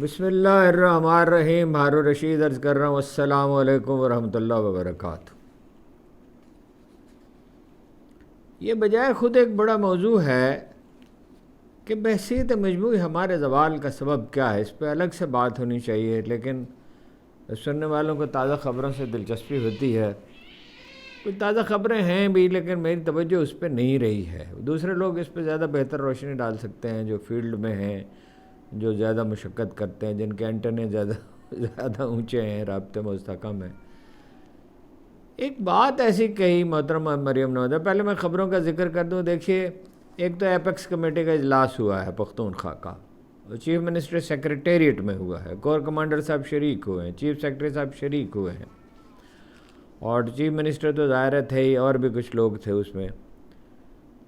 بسم اللہ الرحمن الرحیم. ہارون رشید عرض کر رہا ہوں السلام علیکم ورحمۃ اللہ وبرکاتہ. یہ بجائے خود ایک بڑا موضوع ہے کہ بحثیت مجموعی ہمارے زوال کا سبب کیا ہے. اس پہ الگ سے بات ہونی چاہیے، لیکن سننے والوں کو تازہ خبروں سے دلچسپی ہوتی ہے. کچھ تازہ خبریں ہیں بھی، لیکن میری توجہ اس پہ نہیں رہی ہے. دوسرے لوگ اس پہ زیادہ بہتر روشنی ڈال سکتے ہیں، جو فیلڈ میں ہیں، جو زیادہ مشقت کرتے ہیں، جن کے انٹرنے زیادہ اونچے ہیں، رابطے مستحکم ہیں. ایک بات ایسی کہی محترمہ مریم نواز. پہلے میں خبروں کا ذکر کر دوں. دیکھیے، ایک تو ایپیکس کمیٹی کا اجلاس ہوا ہے پختونخوا کا، چیف منسٹر سیکریٹریٹ میں ہوا ہے. کور کمانڈر صاحب شریک ہوئے ہیں، چیف سیکرٹری صاحب شریک ہوئے ہیں، اور چیف منسٹر تو ظاہر تھے ہی، اور بھی کچھ لوگ تھے اس میں.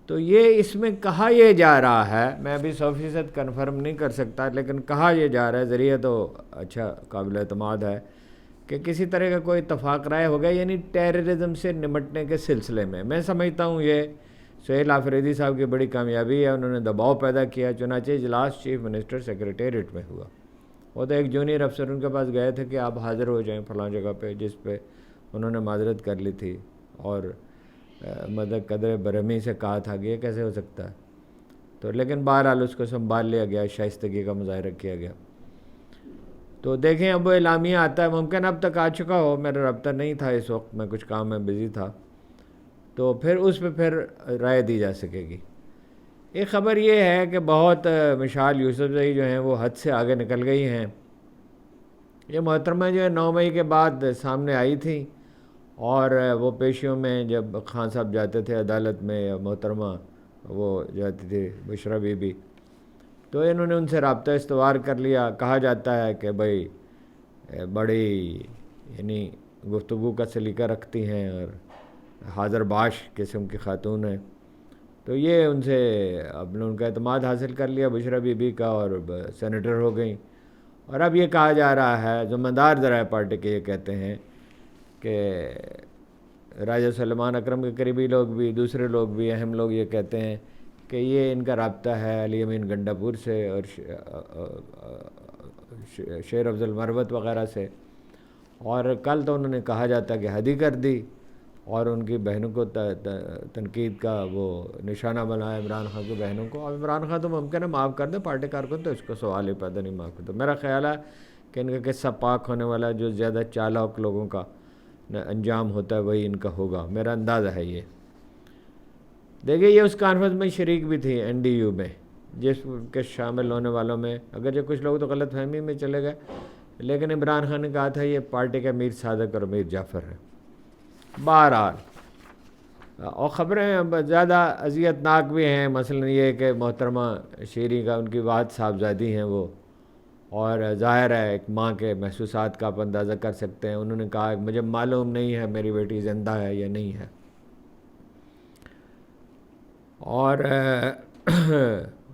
تو یہ اس میں کہا یہ جا رہا ہے، میں ابھی 100% کنفرم نہیں کر سکتا، لیکن کہا یہ جا رہا ہے، ذریعہ تو اچھا قابل اعتماد ہے، کہ کسی طرح کا کوئی اتفاق رائے ہو گیا، یعنی ٹیررزم سے نمٹنے کے سلسلے میں. میں سمجھتا ہوں یہ سہیل آفریدی صاحب کی بڑی کامیابی ہے. انہوں نے دباؤ پیدا کیا، چنانچہ اجلاس چیف منسٹر سیکریٹریٹ میں ہوا. وہ تو ایک جونیئر افسر ان کے پاس گئے تھے کہ آپ حاضر ہو جائیں فلاں جگہ پہ، جس پہ انہوں نے معذرت کر لی تھی، اور مدد قدر برہمی سے کہا تھا کہ یہ کیسے ہو سکتا ہے. تو لیکن بہرحال اس کو سنبھال لیا گیا، شائستگی کا مظاہرہ کیا گیا. تو دیکھیں اب وہ اعلامیہ آتا ہے، ممکن اب تک آ چکا ہو، میرا رابطہ نہیں تھا اس وقت، میں کچھ کام میں بزی تھا، تو پھر اس پہ پھر رائے دی جا سکے گی. ایک خبر یہ ہے کہ بہت مشال یوسفزئی جو ہیں وہ حد سے آگے نکل گئی ہیں. یہ محترمہ جو ہے 9 مئی کے بعد سامنے آئی تھی، اور وہ پیشیوں میں جب خان صاحب جاتے تھے عدالت میں، یا محترمہ وہ جاتی تھی بشرا بی بی، تو انہوں نے ان سے رابطہ استوار کر لیا. کہا جاتا ہے کہ بھائی بڑی یعنی گفتگو کا سلیقہ رکھتی ہیں، اور حاضر باش قسم کی خاتون ہیں. تو یہ ان سے اب نے ان کا اعتماد حاصل کر لیا بشرا بی بی کا، اور سینیٹر ہو گئیں. اور اب یہ کہا جا رہا ہے، ذمہ دار ذرائع پارٹی کے یہ کہتے ہیں کہ راجہ سلیمان اکرم کے قریبی لوگ بھی، دوسرے لوگ بھی، اہم لوگ یہ کہتے ہیں کہ یہ ان کا رابطہ ہے علی امین گنڈا پور سے، اور شیر افضل مروت وغیرہ سے. اور کل تو انہوں نے کہا جاتا کہ حد ہی کر دی، اور ان کی بہنوں کو تنقید کا وہ نشانہ بنایا، عمران خان کی بہنوں کو. اور عمران خان تو ممکن ہے معاف کر دے، پارٹی کارکن تو اس کو سوال ہی پیدا نہیں معاف کرتا. میرا خیال ہے کہ ان کا قصہ پاک ہونے والا، جو زیادہ چالاک لوگوں کا انجام ہوتا ہے وہی ان کا ہوگا، میرا اندازہ ہے یہ. دیکھیے، یہ اس کانفرنس میں شریک بھی تھی این ڈی یو میں، جس کے شامل ہونے والوں میں اگرچہ کچھ لوگ تو غلط فہمی میں چلے گئے، لیکن عمران خان نے کہا تھا یہ پارٹی کا میر صادق اور میر جعفر ہے. بہرحال، اور خبریں زیادہ اذیت ناک بھی ہیں. مثلا یہ کہ محترمہ شیری کا، ان کی بات صاحبزادی ہیں وہ، اور ظاہر ہے ایک ماں کے محسوسات کا آپ اندازہ کر سکتے ہیں. انہوں نے کہا مجھے معلوم نہیں ہے میری بیٹی زندہ ہے یا نہیں ہے. اور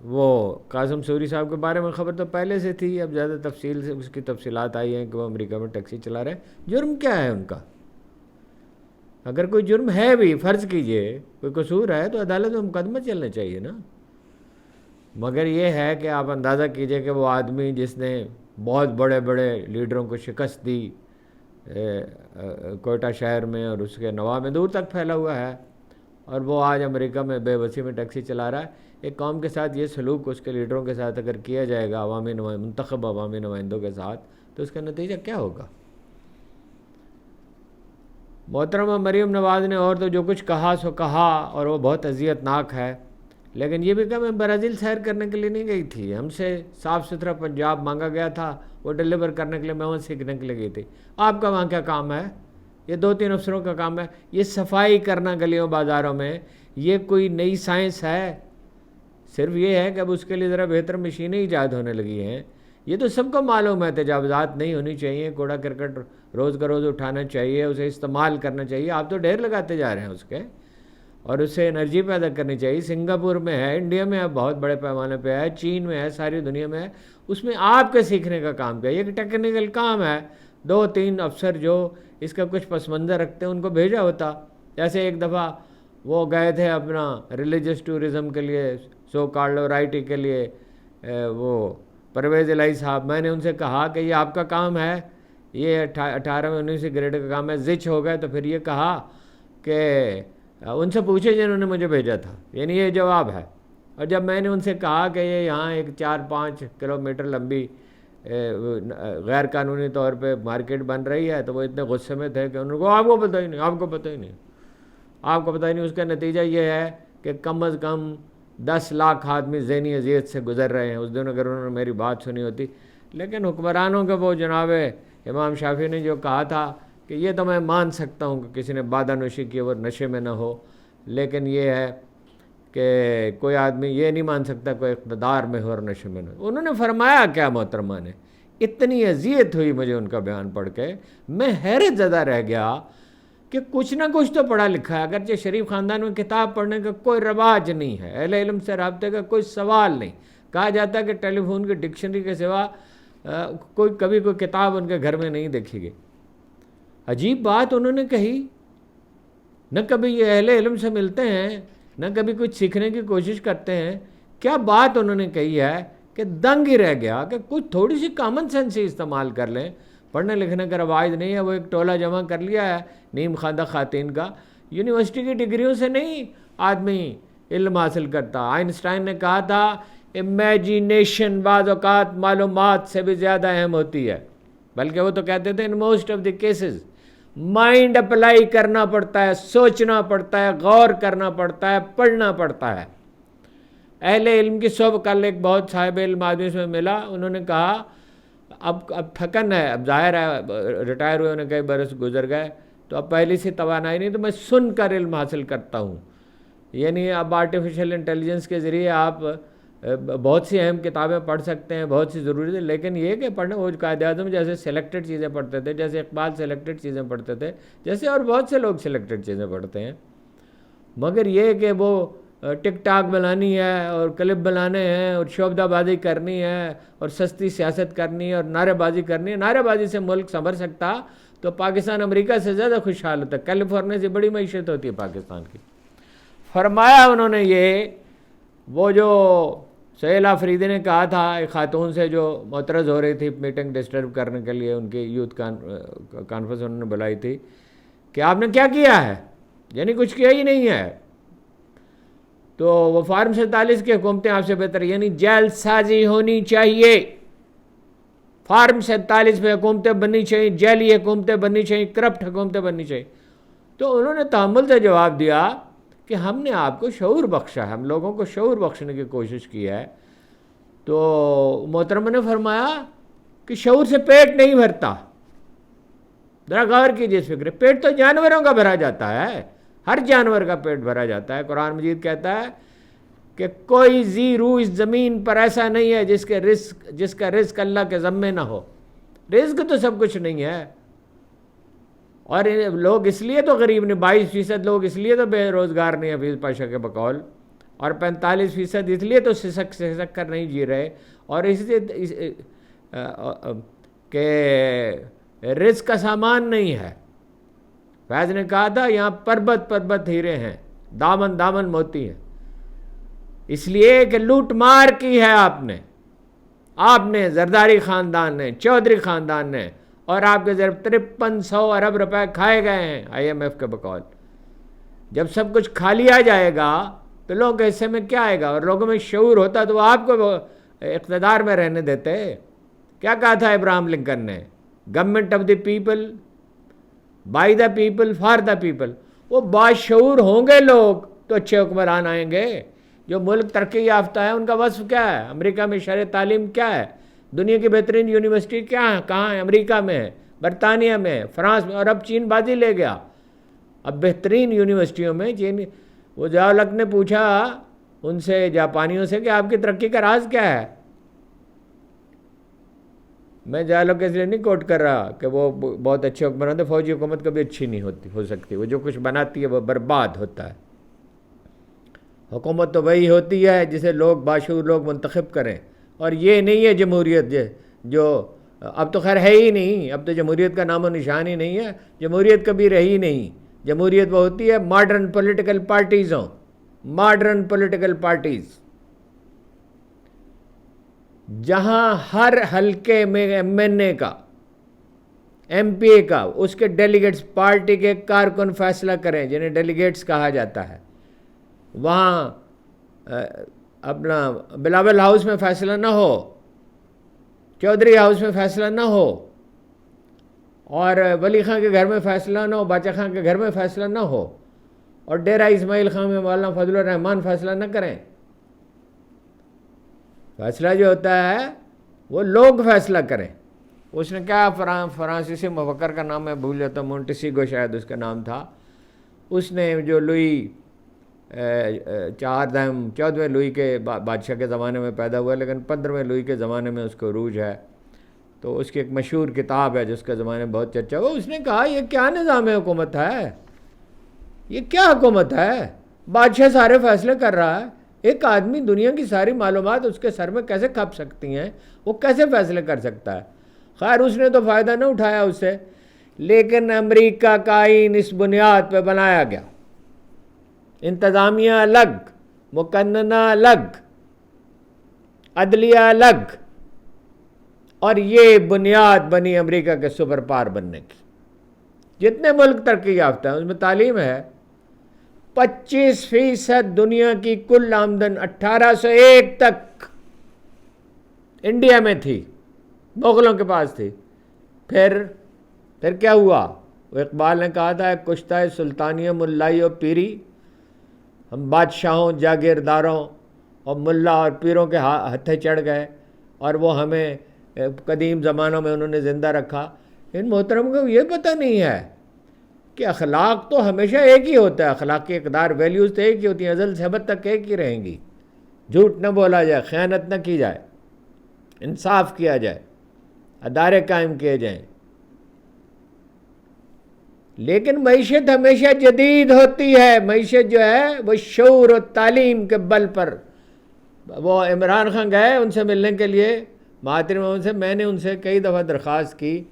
وہ قاسم سوری صاحب کے بارے میں خبر تو پہلے سے تھی، اب زیادہ تفصیل سے اس کی تفصیلات آئی ہیں کہ وہ امریکہ میں ٹیکسی چلا رہے ہیں. جرم کیا ہے ان کا؟ اگر کوئی جرم ہے بھی، فرض کیجئے کوئی قصور ہے، تو عدالت میں مقدمہ چلنا چاہیے نا. مگر یہ ہے کہ آپ اندازہ کیجئے کہ وہ آدمی جس نے بہت بڑے بڑے لیڈروں کو شکست دی کوئٹہ شہر میں اور اس کے نواح میں، دور تک پھیلا ہوا ہے، اور وہ آج امریکہ میں بے بسی میں ٹیکسی چلا رہا ہے. ایک قوم کے ساتھ یہ سلوک اس کے لیڈروں کے ساتھ اگر کیا جائے گا، منتخب عوامی نمائندوں کے ساتھ، تو اس کا نتیجہ کیا ہوگا؟ محترمہ مریم نواز نے اور تو جو کچھ کہا سو کہا، اور وہ بہت اذیت ناک ہے. لیکن یہ بھی کہا میں برازیل سیر کرنے کے لیے نہیں گئی تھی، ہم سے صاف ستھرا پنجاب مانگا گیا تھا، وہ ڈیلیور کرنے کے لیے میں وہاں سیکھنے کے لیے گئی تھی. آپ کا وہاں کیا کام ہے؟ یہ 2-3 افسروں کا کام ہے. یہ صفائی کرنا گلیوں بازاروں میں، یہ کوئی نئی سائنس ہے؟ صرف یہ ہے کہ اب اس کے لیے ذرا بہتر مشینیں ایجاد ہونے لگی ہیں. یہ تو سب کو معلوم ہے، تجاوزات نہیں ہونی چاہیے، کوڑا کرکٹ روز کا روز اٹھانا چاہیے، اسے استعمال کرنا چاہیے. آپ تو ڈھیر لگاتے جا رہے ہیں اس کے، اور اس سے انرجی پیدا کرنی چاہیے. سنگاپور میں ہے، انڈیا میں ہے، بہت بڑے پیمانے پہ ہے، چین میں ہے، ساری دنیا میں ہے. اس میں آپ کے سیکھنے کا کام کیا؟ یہ ایک ٹیکنیکل کام ہے. 2-3 افسر جو اس کا کچھ پس منظر رکھتے ہیں ان کو بھیجا ہوتا. جیسے ایک دفعہ وہ گئے تھے اپنا ریلیجس ٹورزم کے لیے، سو کارلو رائٹی کے لیے، وہ پرویز الہی صاحب، میں نے ان سے کہا کہ یہ آپ کا کام ہے، یہ 18ویں 19ویں گریڈ کا کام ہے، زچ ہو گئے تو پھر یہ کہا کہ ان سے پوچھے جنہوں نے مجھے بھیجا تھا، یعنی یہ جواب ہے۔ اور جب میں نے ان سے کہا کہ یہ یہاں ایک 4-5 کلومیٹر لمبی غیر قانونی طور پہ مارکیٹ بن رہی ہے، تو وہ اتنے غصے میں تھے کہ انہوں کو آپ کو پتہ ہی نہیں، آپ کو پتہ ہی نہیں، آپ کو پتہ ہی نہیں۔ اس کا نتیجہ یہ ہے کہ کم از کم 10 لاکھ آدمی ذہنی اذیت سے گزر رہے ہیں اس دن، اگر انہوں نے میری بات سنی ہوتی۔ لیکن حکمرانوں کے وہ جناب امام شافعی نے جو کہا تھا کہ یہ تو میں مان سکتا ہوں کہ کسی نے بادہ نوشی کی وہ نشے میں نہ ہو، لیکن یہ ہے کہ کوئی آدمی یہ نہیں مان سکتا کوئی اقتدار میں ہو اور نشے میں نہ ہو۔ انہوں نے فرمایا کیا محترمہ نے، اتنی اذیت ہوئی مجھے ان کا بیان پڑھ کے، میں حیرت زدہ رہ گیا کہ کچھ نہ کچھ تو پڑھا لکھا ہے۔ اگرچہ شریف خاندان میں کتاب پڑھنے کا کوئی رواج نہیں ہے، اہل علم سے رابطے کا کوئی سوال نہیں، کہا جاتا ہے کہ ٹیلی فون کی ڈکشنری کے سوا کبھی کوئی کتاب ان کے گھر میں نہیں دیکھی گئی۔ عجیب بات انہوں نے کہی، نہ کبھی یہ اہل علم سے ملتے ہیں، نہ کبھی کچھ سیکھنے کی کوشش کرتے ہیں۔ کیا بات انہوں نے کہی ہے کہ دنگ ہی رہ گیا کہ کچھ تھوڑی سی کامن سینس ہی استعمال کر لیں۔ پڑھنے لکھنے کا رواج نہیں ہے، وہ ایک ٹولہ جمع کر لیا ہے نیم خواندہ خواتین کا۔ یونیورسٹی کی ڈگریوں سے نہیں آدمی علم حاصل کرتا۔ آئنسٹائن نے کہا تھا امیجینیشن بعض اوقات معلومات سے بھی زیادہ اہم ہوتی ہے، بلکہ وہ تو کہتے تھے in most of the cases mind apply کرنا پڑتا ہے، سوچنا پڑتا ہے، غور کرنا پڑتا ہے، پڑھنا پڑتا ہے۔ اہل علم کی صحبت کل ایک بہت صاحب علم آدمی سے ملا، انہوں نے کہا اب تھکن ہے، اب ظاہر ہے ریٹائر ہوئے انہیں کئی برس گزر گئے، تو اب پہلی سی توانائی نہیں، تو میں سن کر علم حاصل کرتا ہوں۔ یعنی اب آرٹیفیشل انٹیلیجنس کے ذریعے آپ بہت سی اہم کتابیں پڑھ سکتے ہیں، بہت سی ضروری ہے، لیکن یہ کہ پڑھنا وہ قائد اعظم جیسے سلیکٹڈ چیزیں پڑھتے تھے، جیسے اقبال سلیکٹڈ چیزیں پڑھتے تھے، جیسے اور بہت سے لوگ سلیکٹڈ چیزیں پڑھتے ہیں، مگر یہ کہ وہ ٹک ٹاک بنانی ہے اور کلپ بنانے ہیں اور شعبدہ بازی کرنی ہے اور سستی سیاست کرنی ہے اور نعرے بازی کرنی ہے۔ نعرے بازی سے ملک سنور سکتا تو پاکستان امریکہ سے زیادہ خوشحال ہوتا ہے، کیلیفورنیا سے بڑی معیشت ہوتی ہے پاکستان کی۔ فرمایا انہوں نے یہ، وہ جو سہیل آفریدی نے کہا تھا ایک خاتون سے جو معترض ہو رہی تھی میٹنگ ڈسٹرب کرنے کے لیے، ان کی یوتھ کانفرنس انہوں نے بلائی تھی، کہ آپ نے کیا کیا ہے، یعنی کچھ کیا ہی نہیں ہے۔ تو وہ فارم 47 کی حکومتیں آپ سے بہتر، یعنی جیل سازی ہونی چاہیے، فارم 47 پہ حکومتیں بننی چاہیے، جیلی حکومتیں بننی چاہیے، کرپٹ حکومتیں بننی چاہیے۔ تو انہوں نے تحمل سے جواب دیا کہ ہم نے آپ کو شعور بخشا ہے، ہم لوگوں کو شعور بخشنے کی کوشش کی ہے۔ تو محترم نے فرمایا کہ شعور سے پیٹ نہیں بھرتا، ذرا غور کیجیے اس فکر، پیٹ تو جانوروں کا بھرا جاتا ہے، ہر جانور کا پیٹ بھرا جاتا ہے۔ قرآن مجید کہتا ہے کہ کوئی ذی روح اس زمین پر ایسا نہیں ہے جس کا رزق اللہ کے ذمے نہ ہو۔ رزق تو سب کچھ نہیں ہے، اور لوگ اس لیے تو غریب نہیں، 22% لوگ اس لیے تو بے روزگار نہیں حفیظ پاشا کے بقول، اور 45% اس لیے تو سسک کر نہیں جی رہے، اور اس لیے کہ رزق کا سامان نہیں ہے۔ فیض نے کہا تھا یہاں پربت ہیرے ہیں، دامن دامن موتی ہیں، اس لیے کہ لوٹ مار کی ہے آپ نے زرداری خاندان نے، چودھری خاندان نے، اور آپ کے ضرب 5300 ارب روپے کھائے گئے ہیں IMF کے بقول۔ جب سب کچھ کھا لیا جائے گا تو لوگوں کے حصے میں کیا آئے گا؟ اور لوگوں میں شعور ہوتا تو وہ آپ کو اقتدار میں رہنے دیتے۔ کیا کہا تھا ابراہم لنکن نے؟ Government of the people, by the people, for the people. وہ باشعور ہوں گے لوگ تو اچھے حکمران آئیں گے۔ جو ملک ترقی یافتہ ہے ان کا وصف کیا ہے؟ امریکہ میں شرع تعلیم کیا ہے؟ دنیا کی بہترین یونیورسٹی کیا ہے؟ کہاں ہے؟ امریکہ میں ہے، برطانیہ میں ہے، فرانس میں، اور اب چین بازی لے گیا۔ اب بہترین یونیورسٹیوں میں چین، وہ ضیاء-ال-حق نے پوچھا ان سے، جاپانیوں سے، کہ آپ کی ترقی کا راز کیا ہے؟ میں ضیاء-ال-حق اس لیے نہیں کوٹ کر رہا کہ وہ بہت اچھے حکمران تھے، فوجی حکومت کبھی اچھی نہیں ہو سکتی، وہ جو کچھ بناتی ہے وہ برباد ہوتا ہے۔ حکومت تو وہی ہوتی ہے جسے لوگ باشعور لوگ منتخب کریں، اور یہ نہیں ہے جمہوریت جو اب تو خیر ہے ہی نہیں، اب تو جمہوریت کا نام و نشان ہی نہیں ہے، جمہوریت کبھی رہی نہیں۔ جمہوریت وہ ہوتی ہے ماڈرن پولیٹیکل پارٹیز ہوں، ماڈرن پولیٹیکل پارٹیز جہاں ہر حلقے میں ایم این اے کا، ایم پی اے کا، اس کے ڈیلیگیٹس پارٹی کے کارکن فیصلہ کریں جنہیں ڈیلیگیٹس کہا جاتا ہے، وہاں اپنا بلاول ہاؤس میں فیصلہ نہ ہو، چودھری ہاؤس میں فیصلہ نہ ہو، اور ولی خان کے گھر میں فیصلہ نہ ہو، باچا خان کے گھر میں فیصلہ نہ ہو، اور ڈیرہ اسماعیل خان میں مولانا فضل الرحمان فیصلہ نہ کریں۔ فیصلہ جو ہوتا ہے وہ لوگ فیصلہ کریں۔ اس نے کیا فرانسیسی مفکر کا نام میں بھول جاتا ہوں، مونٹیسیگو شاید اس کا نام تھا، اس نے جو لوئی 14ویں لوئی کے بادشاہ کے زمانے میں پیدا ہوا، لیکن 15ویں لوئی کے زمانے میں اس کو عروج ہے، تو اس کی ایک مشہور کتاب ہے جس کے زمانے میں بہت چرچا ہوا۔ اس نے کہا یہ کیا نظام حکومت ہے، یہ کیا حکومت ہے، بادشاہ سارے فیصلے کر رہا ہے، ایک آدمی دنیا کی ساری معلومات اس کے سر میں کیسے کھپ سکتی ہیں، وہ کیسے فیصلے کر سکتا ہے۔ خیر اس نے تو فائدہ نہ اٹھایا اس سے، لیکن امریکہ کا آئین اس بنیاد پہ بنایا گیا، انتظامیہ الگ، مقننہ الگ، عدلیہ الگ، اور یہ بنیاد بنی امریکہ کے سپر پاور بننے کی۔ جتنے ملک ترقی یافتہ ہیں اس میں تعلیم ہے، 25% دنیا کی کل آمدن 1801 تک انڈیا میں تھی، مغلوں کے پاس تھی۔ پھر کیا ہوا؟ وہ اقبال نے کہا تھا کشتہ سلطانیہ ملائی و پیری، ہم بادشاہوں، جاگیرداروں اور ملا اور پیروں کے ہتھے چڑھ گئے، اور وہ ہمیں قدیم زمانوں میں انہوں نے زندہ رکھا۔ ان محترم کو یہ پتہ نہیں ہے کہ اخلاق تو ہمیشہ ایک ہی ہوتا ہے، اخلاق کی اقدار، ویلیوز تو ایک ہی ہوتی ہیں، ازل سے ابد تک ایک ہی رہیں گی۔ جھوٹ نہ بولا جائے، خیانت نہ کی جائے، انصاف کیا جائے، ادارے قائم کیے جائیں، لیکن معیشت ہمیشہ جدید ہوتی ہے۔ معیشت جو ہے وہ شعور و تعلیم کے بل پر۔ وہ عمران خان گئے ان سے ملنے کے لیے، مہاتیر محمد سے، میں نے ان سے کئی دفعہ درخواست کی،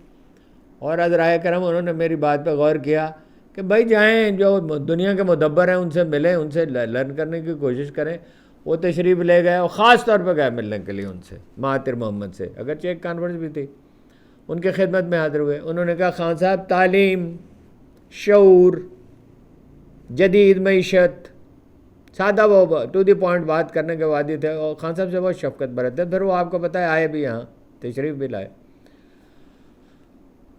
اور حضرائے کرم انہوں نے میری بات پہ غور کیا کہ بھائی جائیں، جو دنیا کے مدبر ہیں ان سے ملیں، ان سے لرن کرنے کی کوشش کریں۔ وہ تشریف لے گئے اور خاص طور پہ گئے ملنے کے لیے ان سے، مہاتیر محمد سے، اگرچہ ایک کانفرنس بھی تھی، ان کے خدمت میں حاضر ہوئے۔ انہوں نے کہا خان صاحب تعلیم، شعور، جدید معیشت، سادہ وہ ٹو دی پوائنٹ بات کرنے کے وادی تھے، اور خان صاحب سے بہت شفقت برتتے۔ پھر وہ آپ کو پتہ ہے آئے بھی یہاں، تشریف بھی لائے۔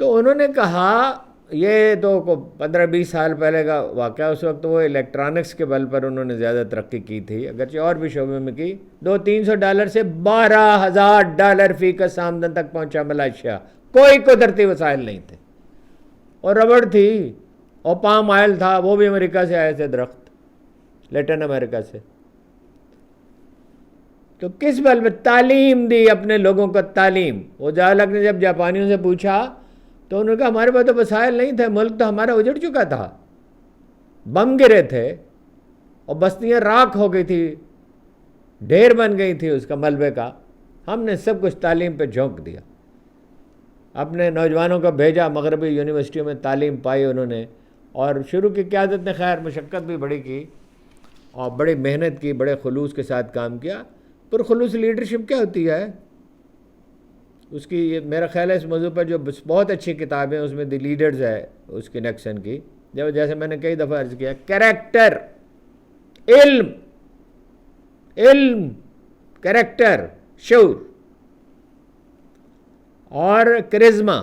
تو انہوں نے کہا یہ تو 15-20 سال پہلے کا واقعہ، اس وقت وہ الیکٹرانکس کے بل پر انہوں نے زیادہ ترقی کی تھی، اگرچہ اور بھی شعبے میں کی۔ $200-300 سے $12,000 فی کس آمدن تک پہنچا ملائیشیا، کوئی قدرتی وسائل نہیں تھے، اور ربڑ تھی، اور پام آئل تھا، وہ بھی امریکہ سے آئے تھے درخت، لیٹن امریکہ سے۔ تو کس بل پر؟ تعلیم دی اپنے لوگوں کو، تعلیم۔ وہ جالک نے جب جاپانیوں سے پوچھا تو انہوں نے کہا ہمارے پاس تو وسائل نہیں تھے، ملک تو ہمارا اجڑ چکا تھا، بم گرے تھے اور بستیاں راکھ ہو گئی تھی، ڈھیر بن گئی تھی اس کا ملبے کا، ہم نے سب کچھ تعلیم پہ جھونک دیا، اپنے نوجوانوں کو بھیجا مغربی یونیورسٹیوں میں، تعلیم پائی انہوں نے، اور شروع کی قیادت نے خیر مشقت بھی بڑی کی اور بڑی محنت کی، بڑے خلوص کے ساتھ کام کیا۔ پرخلوص لیڈرشپ کیا ہوتی ہے اس کی؟ یہ میرا خیال ہے اس موضوع پر جو بہت اچھی کتاب ہے اس میں دی لیڈرز ہے اس کی نیکسن کی، جیسے میں نے کئی دفعہ عرض کیا، کریکٹر، علم، کریکٹر، شعور، اور کرزما،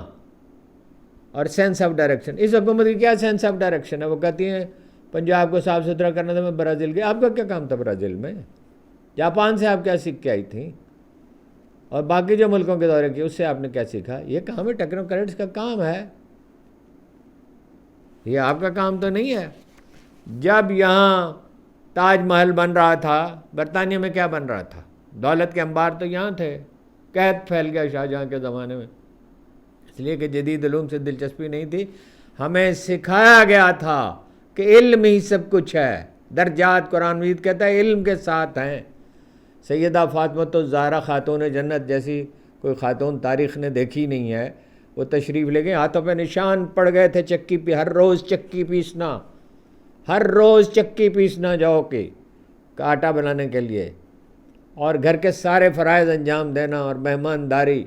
اور سینس آف ڈائریکشن۔ اس حکومت کی کیا سینس آف ڈائریکشن ہے؟ وہ کہتی ہیں پنجاب کو صاف ستھرا کرنا تھا، میں برازیل گیا۔ آپ کا کیا کام تھا برازیل میں؟ جاپان سے آپ کیا سیکھ کے آئی تھیں؟ اور باقی جو ملکوں کے دورے کیے اس سے آپ نے کیا سیکھا؟ یہ کام ہے ٹیکنوکریٹس کا کام ہے، یہ آپ کا کام تو نہیں ہے۔ جب یہاں تاج محل بن رہا تھا، برطانیہ میں کیا بن رہا تھا؟ دولت کے انبار تو یہاں تھے، قحط پھیل گیا شاہجہاں کے زمانے میں، اس لیے کہ جدید علوم سے دلچسپی نہیں تھی۔ ہمیں سکھایا گیا تھا کہ علم ہی سب کچھ ہے، درجات قرآن مجید کہتا ہے علم کے ساتھ ہیں۔ سیدہ فاطمۃ الزہرا خاتون جنت جیسی کوئی خاتون تاریخ نے دیکھی نہیں ہے، وہ تشریف لے گئے، ہاتھوں پہ نشان پڑ گئے تھے چکی پہ، ہر روز چکی پیسنا، ہر روز چکی پیسنا جاؤ کے آٹا بنانے کے لیے، اور گھر کے سارے فرائض انجام دینا اور مہمانداری.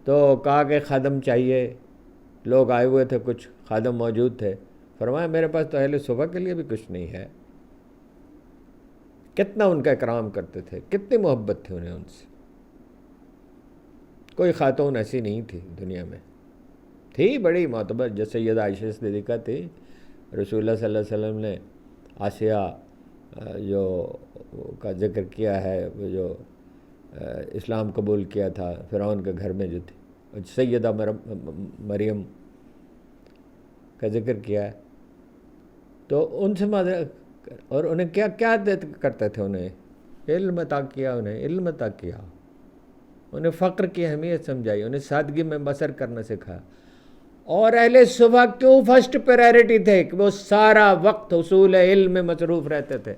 تو کہا کہ خادم چاہیے. لوگ آئے ہوئے تھے, کچھ خادم موجود تھے. فرمایا میرے پاس تو اہل صبح کے لیے بھی کچھ نہیں ہے. کتنا ان کا اکرام کرتے تھے, کتنی محبت تھی انہیں ان سے. کوئی خاتون ایسی نہیں تھی دنیا میں, تھی بڑی معتبر, جیسے سیدہ عائشہ صدیقہ تھی. رسول اللہ صلی اللہ علیہ وسلم نے آسیہ جو کا ذکر کیا ہے, وہ جو اسلام قبول کیا تھا فرعون کے گھر میں جو تھی, سیدہ مریم کا ذکر کیا ہے. تو ان سے اور انہیں کیا کرتے تھے, انہیں علم عطا کیا, انہیں علم عطا کیا, انہیں فقر کی اہمیت سمجھائی, انہیں سادگی میں بسر کرنا سکھایا. اور اہل صبح کیوں فرسٹ پرائرٹی تھے کہ وہ سارا وقت حصول علم میں مصروف رہتے تھے.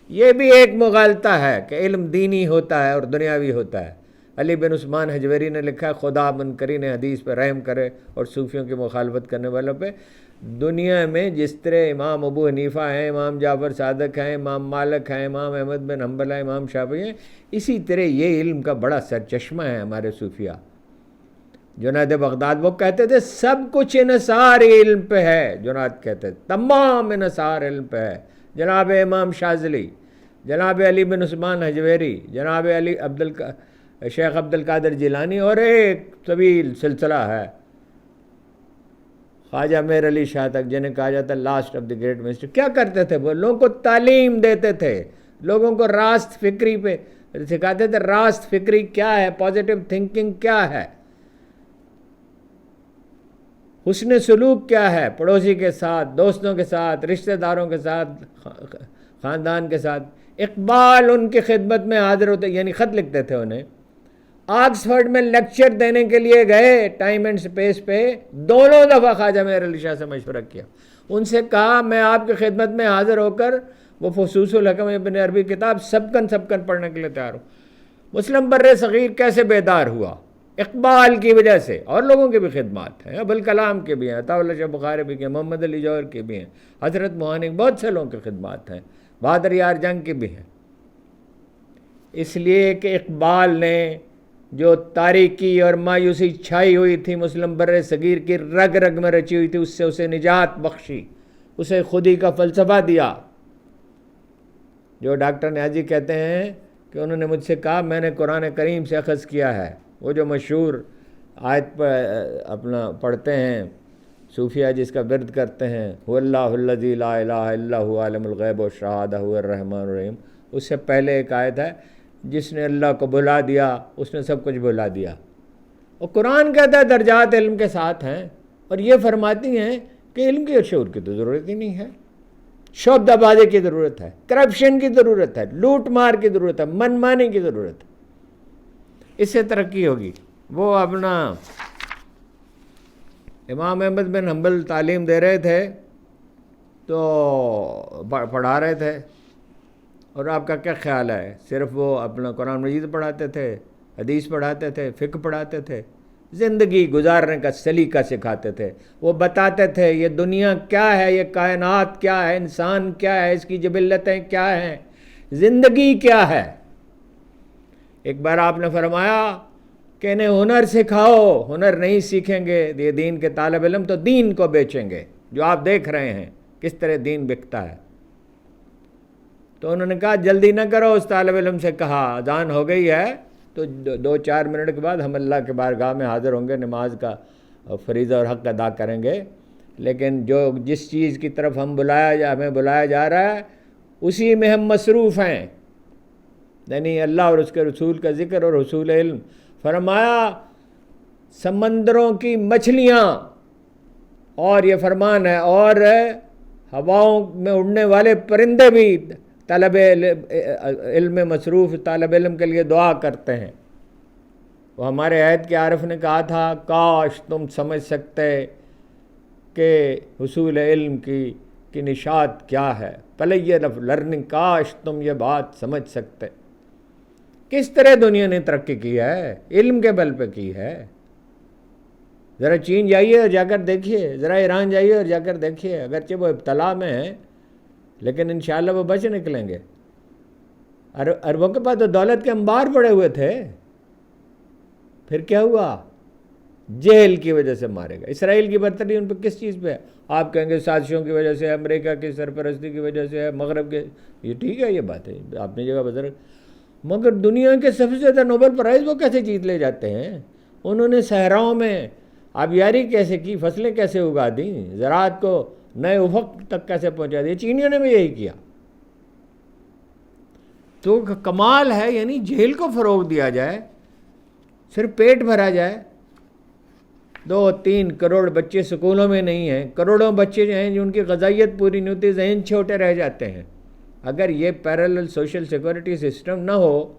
یہ بھی ایک مغالطہ ہے کہ علم دینی ہوتا ہے اور دنیاوی ہوتا ہے. علی بن عثمان حجویری نے لکھا, خدا منکرین حدیث پہ رحم کرے اور صوفیوں کی مخالفت کرنے والوں پہ. دنیا میں جس طرح امام ابو حنیفہ ہیں, امام جعفر صادق ہیں, امام مالک ہیں, امام احمد بن حنبل ہیں, امام شافعی ہیں, اسی طرح یہ علم کا بڑا سرچشمہ ہے ہمارے صوفیاء. جنید بغداد وہ کہتے تھے سب کچھ انحصار علم پہ ہے. جنید کہتے تھے تمام انحصار علم پہ ہے. جناب امام شاذلی, جناب علی بن عثمان حجویری, جناب شیخ عبد القادر جیلانی, اور ایک طویل سلسلہ ہے. خواجہ میر علی شاہ تک, جنہیں کہا جاتا ہے last of the great mister. کیا کرتے تھے وہ؟ لوگوں کو تعلیم دیتے تھے, لوگوں کو راست فکری پہ سکھاتے تھے. راست فکری کیا ہے, پازیٹیو تھنکنگ کیا ہے, حسن سلوک کیا ہے پڑوسی کے ساتھ, دوستوں کے ساتھ, رشتہ داروں کے ساتھ, خاندان کے ساتھ. اقبال ان کی خدمت میں حاضر ہوتے, یعنی خط لکھتے تھے انہیں. آکسفورڈ میں لیکچر دینے کے لیے گئے ٹائم اینڈ سپیس پہ, دونوں دفعہ خواجہ میر علی شاہ سے مشورہ کیا. ان سے کہا میں آپ کی خدمت میں حاضر ہو کر وہ فصوص الحکم ابن عربی کتاب سبکن پڑھنے کے لیے تیار ہوں. مسلم بر صغیر کیسے بیدار ہوا؟ اقبال کی وجہ سے. اور لوگوں کی بھی خدمات ہیں, ابوالکلام کے بھی ہیں, عطا اللہ شاہ بخاری بھی ہیں, محمد علی جوہر کی بھی ہیں, حضرت موہانی, بہت سے لوگوں کی خدمات ہیں, بہادر یار جنگ کی بھی ہیں. اس لیے کہ اقبال نے جو تاریکی اور مایوسی چھائی ہوئی تھی مسلم بر صغیر کی رگ رگ میں رچی ہوئی تھی, اس سے اسے نجات بخشی, اسے خودی کا فلسفہ دیا. جو ڈاکٹر نیازی کہتے ہیں کہ انہوں نے مجھ سے کہا میں نے قرآن کریم سے اخذ کیا ہے. وہ جو مشہور آیت پر اپنا پڑھتے ہیں صوفیہ, جس کا ورد کرتے ہیں, هو اللہ الذی لا الہ الا هو عالم الغیب والشہادہ هو الرحمن الرحیم. اس سے پہلے ایک آیت ہے, جس نے اللہ کو بھلا دیا اس نے سب کچھ بھلا دیا. اور قرآن کہتا ہے درجات علم کے ساتھ ہیں, اور یہ فرماتی ہیں کہ علم کی اور شعور کی تو ضرورت ہی نہیں ہے. شعبدہ بازی کی ضرورت ہے, کرپشن کی ضرورت ہے, لوٹ مار کی ضرورت ہے, من مانی کی ضرورت ہے. اس سے ترقی ہوگی. وہ اپنا امام احمد بن حنبل تعلیم دے رہے تھے تو پڑھا رہے تھے, اور آپ کا کیا خیال ہے صرف وہ اپنا قرآن مجید پڑھاتے تھے, حدیث پڑھاتے تھے, فقہ پڑھاتے تھے؟ زندگی گزارنے کا سلیقہ سکھاتے تھے. وہ بتاتے تھے یہ دنیا کیا ہے, یہ کائنات کیا ہے, انسان کیا ہے, اس کی جبلتیں کیا ہیں, زندگی کیا ہے. ایک بار آپ نے فرمایا کہ انہیں ہنر سکھاؤ, ہنر نہیں سیکھیں گے یہ دین کے طالب علم تو دین کو بیچیں گے, جو آپ دیکھ رہے ہیں کس طرح دین بکتا ہے. تو انہوں نے کہا جلدی نہ کرو. اس طالب علم سے کہا اذان ہو گئی ہے تو 2-4 منٹ کے بعد ہم اللہ کے بارگاہ میں حاضر ہوں گے, نماز کا فریضہ اور حق ادا کریں گے, لیکن جس چیز کی طرف ہمیں بلایا جا رہا ہے اسی میں ہم مصروف ہیں, یعنی اللہ اور اس کے رسول کا ذکر اور حصول علم. فرمایا سمندروں کی مچھلیاں, اور یہ فرمان ہے, اور ہواؤں میں اڑنے والے پرندے بھی طلب علم میں مصروف طالب علم کے لیے دعا کرتے ہیں. وہ ہمارے عہد کے عارف نے کہا تھا کاش تم سمجھ سکتے کہ حصول علم کی نشاط کیا ہے, پلیئر آف لرننگ, کاش تم یہ بات سمجھ سکتے. کس طرح دنیا نے ترقی کی ہے, علم کے بل پہ کی ہے. ذرا چین جائیے اور جا کر دیکھیے, ذرا ایران جائیے اور جا کر دیکھیے, اگرچہ وہ ابتلا میں ہیں لیکن انشاءاللہ وہ بچ نکلیں گے. عربوں کے پاس تو دولت کے انبار پڑے ہوئے تھے. پھر کیا ہوا؟ جہل کی وجہ سے مارے گا. اسرائیل کی برتری ان پہ کس چیز پہ ہے؟ آپ کہیں گے سازشوں کی وجہ سے، امریکہ کی سرپرستی کی وجہ سے ہے، مغرب کے. یہ ٹھیک ہے، یہ بات ہے اپنی جگہ بزرگ، مگر دنیا کے سب سے زیادہ نوبل پرائز وہ کیسے جیت لے جاتے ہیں؟ انہوں نے صحراؤں میں آبیاری کیسے کی، فصلیں کیسے اگا دیں، زراعت کو نئے افق تک کیسے پہنچا دیا. چینیوں نے بھی یہی کیا. تو کمال ہے، یعنی جہل کو فروغ دیا جائے، صرف پیٹ بھرا جائے. 2-3 کروڑ بچے سکولوں میں نہیں ہیں، کروڑوں بچے جو ہیں جن کی غذائیت پوری نہیں ہوتی، ذہن چھوٹے رہ جاتے ہیں. اگر یہ پیرالل سوشل سیکورٹی سسٹم نہ ہو،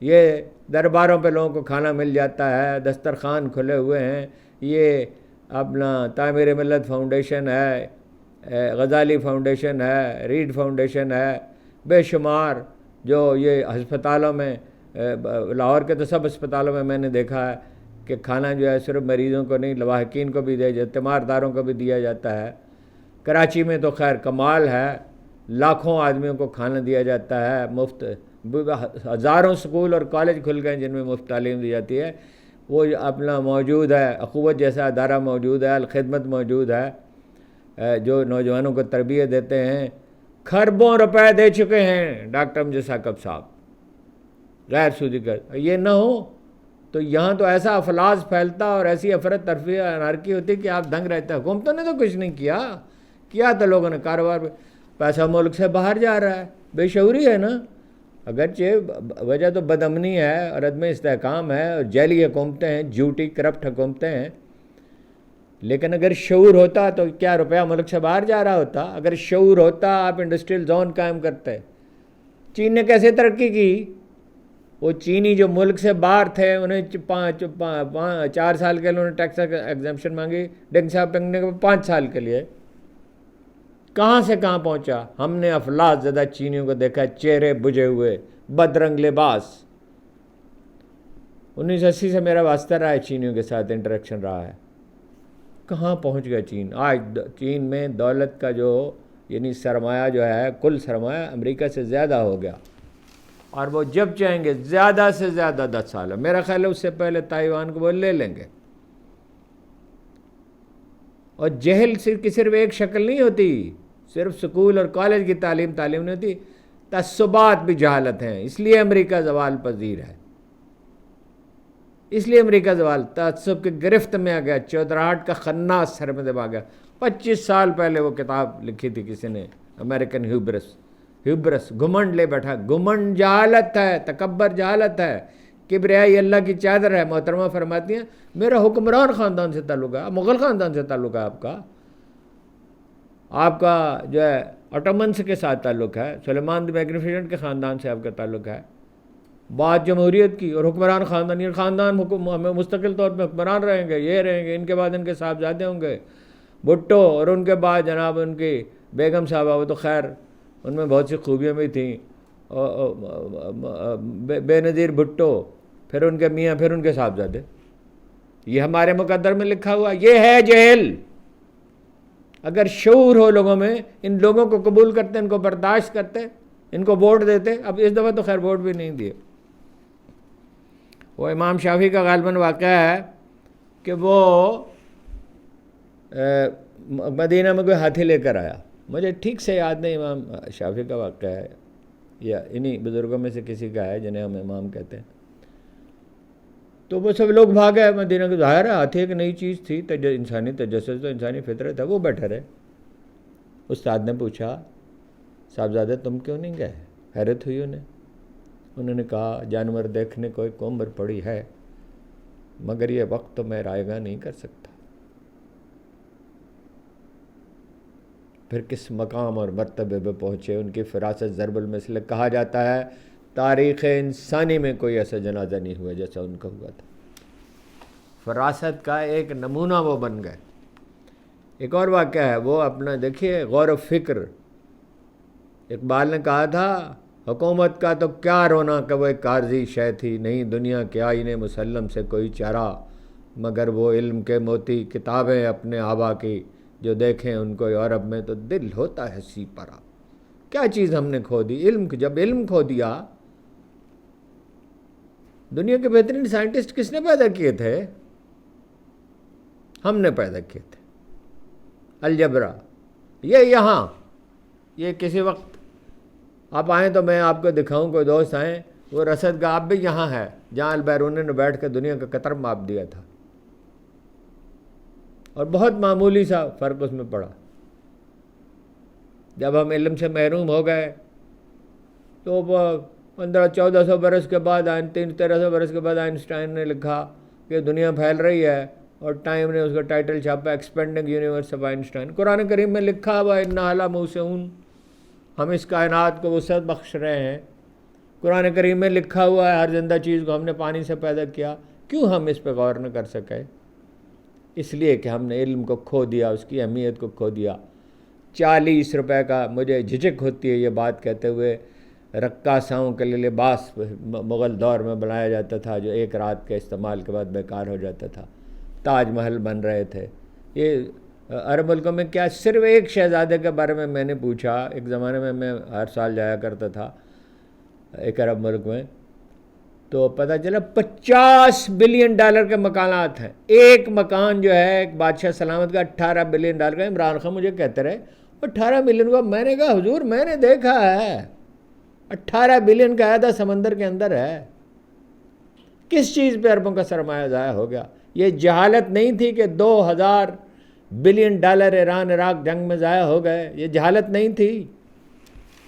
یہ درباروں پہ لوگوں کو کھانا مل جاتا ہے، دسترخوان کھلے ہوئے ہیں، یہ اپنا تعمیر ملت فاؤنڈیشن ہے، غزالی فاؤنڈیشن ہے، ریڈ فاؤنڈیشن ہے، بے شمار جو یہ ہسپتالوں میں، لاہور کے تو سب ہسپتالوں میں میں نے دیکھا ہے کہ کھانا جو ہے صرف مریضوں کو نہیں، لواحقین کو بھی دیا جاتا ہے، تیمارداروں کو بھی دیا جاتا ہے. کراچی میں تو خیر کمال ہے، لاکھوں آدمیوں کو کھانا دیا جاتا ہے مفت. ہزاروں سکول اور کالج کھل گئے جن میں مفت تعلیم دی جاتی ہے. وہ اپنا موجود ہے، اخوت جیسا ادارہ موجود ہے، الخدمت موجود ہے، جو نوجوانوں کو تربیت دیتے ہیں. کھربوں روپے دے چکے ہیں ڈاکٹر امجد ثاقب صاحب غیر سودی کا. یہ نہ ہو تو یہاں تو ایسا افلاس پھیلتا اور ایسی افرت تفریح انارکی ہوتی کہ آپ دنگ رہتے. حکومتوں نے تو کچھ نہیں کیا تو لوگوں نے کاروبار پہ پیسہ ملک سے باہر جا رہا ہے. بے شعوری ہے نا. اگرچہ وجہ تو بدامنی ہے اور عدم استحکام ہے اور جعلی حکومتیں ہیں، جھوٹی کرپٹ حکومتیں ہیں، لیکن اگر شعور ہوتا تو کیا روپیہ ملک سے باہر جا رہا ہوتا؟ اگر شعور ہوتا آپ انڈسٹریل زون قائم کرتے. چین نے کیسے ترقی کی؟ وہ چینی جو ملک سے باہر تھے انہیں 4 سال کے لیے انہوں نے ٹیکس ایگزمپشن مانگی، ڈنگ شاپنگ نے 5 سال کے لیے. کہاں سے کہاں پہنچا؟ ہم نے افلاس زدہ چینیوں کو دیکھا، چہرے بجھے ہوئے، بدرنگ لباس. 1980 سے میرا واسطہ رہا ہے، چینیوں کے ساتھ انٹریکشن رہا ہے. کہاں پہنچ گیا چین؟ آج چین میں دولت کا جو یعنی سرمایہ جو ہے، کل سرمایہ امریکہ سے زیادہ ہو گیا، اور وہ جب چاہیں گے زیادہ سے زیادہ 10 سال، میرا خیال ہے اس سے پہلے تائیوان کو وہ لے لیں گے. اور جہل صرف ایک شکل نہیں ہوتی، صرف سکول اور کالج کی تعلیم نہیں ہوتی، تعصبات بھی جہالت ہیں. اس لیے امریکہ زوال پذیر ہے، اس لیے امریکہ زوال تعصب کی گرفت میں آ گیا. چودراہٹ کا خناس سر میں دبا گیا. 25 سال پہلے وہ کتاب لکھی تھی کسی نے، امریکن ہیوبرس، گھمنڈ لے بیٹھا. گھمنڈ جہالت ہے، تکبر جہالت ہے، کبریائی اللہ کی چادر ہے. محترمہ فرماتی ہیں میرا حکمران خاندان سے تعلق ہے، مغل خاندان سے تعلق ہے، آپ کا جو ہے آٹومنس کے ساتھ تعلق ہے، سلیمان دی میگنیفیسنٹ کے خاندان سے آپ کا تعلق ہے. بات جمہوریت کی اور حکمران خاندان، یہ خاندان مستقل طور پہ حکمران رہیں گے، یہ رہیں گے، ان کے بعد ان کے صاحبزادے ہوں گے بھٹو، اور ان کے بعد جناب ان کی بیگم صاحبہ. وہ تو خیر ان میں بہت سی خوبیاں بھی تھیں، بے نظیر بھٹو، پھر ان کے میاں، پھر ان کے صاحبزادے. یہ ہمارے مقدر میں لکھا ہوا. یہ ہے جہل. اگر شعور ہو لوگوں میں، ان لوگوں کو قبول کرتے، ان کو برداشت کرتے، ان کو ووٹ دیتے. اب اس دفعہ تو خیر ووٹ بھی نہیں دیے. وہ امام شافعی کا غالباً واقعہ ہے کہ وہ مدینہ میں کوئی ہاتھی لے کر آیا. مجھے ٹھیک سے یاد نہیں امام شافعی کا واقعہ ہے یا انہی بزرگوں میں سے کسی کا ہے جنہیں ہم امام کہتے ہیں. تو وہ سب لوگ بھاگ گئے مدینہ کے. ظاہر ہے ہاتھی ایک نئی چیز تھی، انسانی تجسس تو انسانی فطرت ہے. وہ بیٹھے رہے. استاد نے پوچھا صاحبزادے تم کیوں نہیں گئے؟ حیرت ہوئی انہیں. انہوں نے کہا جانور دیکھنے کو ایک عمر پڑی ہے، مگر یہ وقت تو میں رائے گاہ نہیں کر سکتا. پھر کس مقام اور مرتبے پہ پہنچے. ان کی فراست ضرب المثل. کہا جاتا ہے تاریخ انسانی میں کوئی ایسا جنازہ نہیں ہوا جیسا ان کا ہوا تھا. فراست کا ایک نمونہ وہ بن گئے. ایک اور واقعہ ہے، وہ اپنا دیکھیے غور و فکر. اقبال نے کہا تھا حکومت کا تو کیا رونا کہ وہ ایک عارضی شے تھی، نہیں دنیا کے آئینے مسلم سے کوئی چارہ، مگر وہ علم کے موتی کتابیں اپنے آبا کی، جو دیکھیں ان کو یورپ میں تو دل ہوتا ہے سی پرا. کیا چیز ہم نے کھو دی؟ علم. جب علم کھو دیا، دنیا کے بہترین سائنٹسٹ کس نے پیدا کیے تھے؟ ہم نے پیدا کیے تھے. الجبرا یہاں، یہ کسی وقت آپ آئیں تو میں آپ کو دکھاؤں، کوئی دوست آئیں، وہ رصد گاہ بھی یہاں ہے جہاں البیرونی نے بیٹھ کے دنیا کا قطر ماپ دیا تھا، اور بہت معمولی سا فرق اس میں پڑا. جب ہم علم سے محروم ہو گئے تو 1500-1400 برس کے بعد 1300 برس کے بعد آئنسٹائن نے لکھا کہ دنیا پھیل رہی ہے، اور ٹائم نے اس کا ٹائٹل چھاپا ایکسپینڈنگ یونیورس آف آئنسٹائن. قرآن کریم میں لکھا ہوا انا علی موسعون، ہم اس کائنات کو وسعت بخش رہے ہیں. قرآن کریم میں لکھا ہوا ہے ہر زندہ چیز کو ہم نے پانی سے پیدا کیا. کیوں ہم اس پہ غور نہ کر سکے؟ اس لیے کہ ہم نے علم کو کھو دیا، اس کی اہمیت کو کھو دیا. 40 روپے کا، مجھے جھجک ہوتی ہے یہ بات کہتے ہوئے، رقاصاؤں کے لیے لباس مغل دور میں بنایا جاتا تھا جو ایک رات کے استعمال کے بعد بیکار ہو جاتا تھا. تاج محل بن رہے تھے. یہ عرب ملکوں میں کیا، صرف ایک شہزادے کے بارے میں نے پوچھا. ایک زمانے میں ہر سال جایا کرتا تھا ایک عرب ملک میں، تو پتہ چلا $50 بلین کے مکانات ہیں. ایک مکان جو ہے ایک بادشاہ سلامت کا $18 بلین کا. عمران خان مجھے کہتے رہے 18 بلین کا. میں نے کہا حضور میں نے دیکھا ہے 18 بلین کا عہدہ سمندر کے اندر ہے. کس چیز پہ عربوں کا سرمایہ ضائع ہو گیا؟ یہ جہالت نہیں تھی کہ $2000 بلین ایران عراق جنگ میں ضائع ہو گئے. یہ جہالت نہیں تھی.